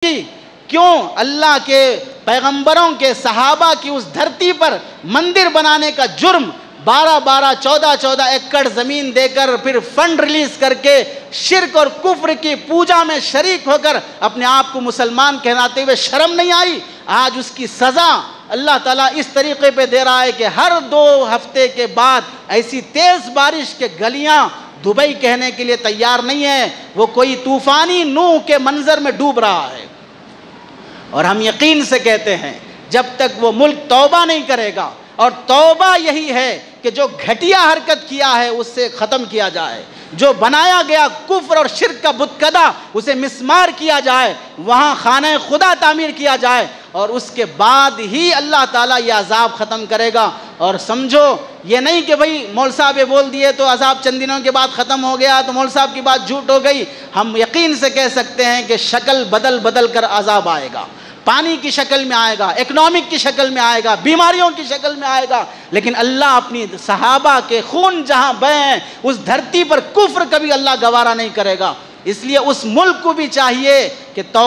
کیوں اللہ کے پیغمبروں کے صحابہ کی اس دھرتی پر مندر بنانے کا جرم 14 ایکڑ زمین دے کر پھر فنڈ ریلیز کر کے شرک اور کفر کی پوجا میں شریک ہو کر اپنے آپ کو مسلمان کہلاتے ہوئے شرم نہیں آئی؟ آج اس کی سزا اللہ تعالیٰ اس طریقے پہ دے رہا ہے کہ ہر 2 ہفتے کے بعد ایسی تیز بارش کے گلیاں دبئی کہنے کے لیے تیار نہیں ہے، وہ کوئی طوفانی نوح کے منظر میں ڈوب رہا ہے۔ اور ہم یقین سے کہتے ہیں جب تک وہ ملک توبہ نہیں کرے گا، اور توبہ یہی ہے کہ جو گھٹیا حرکت کیا ہے اس سے ختم کیا جائے، جو بنایا گیا کفر اور شرک کا بتکدہ اسے مسمار کیا جائے، وہاں خانہ خدا تعمیر کیا جائے، اور اس کے بعد ہی اللہ تعالیٰ یہ عذاب ختم کرے گا۔ اور سمجھو یہ نہیں کہ بھئی مول صاحب یہ بول دیے تو عذاب چند دنوں کے بعد ختم ہو گیا تو مول صاحب کی بات جھوٹ ہو گئی۔ ہم یقین سے کہہ سکتے ہیں کہ شکل بدل کر عذاب آئے گا، پانی کی شکل میں آئے گا، اکنامک کی شکل میں آئے گا، بیماریوں کی شکل میں آئے گا، لیکن اللہ اپنی صحابہ کے خون جہاں بہے ہیں اس دھرتی پر کفر کبھی اللہ گوارا نہیں کرے گا۔ اس لیے اس ملک کو بھی چاہیے کہ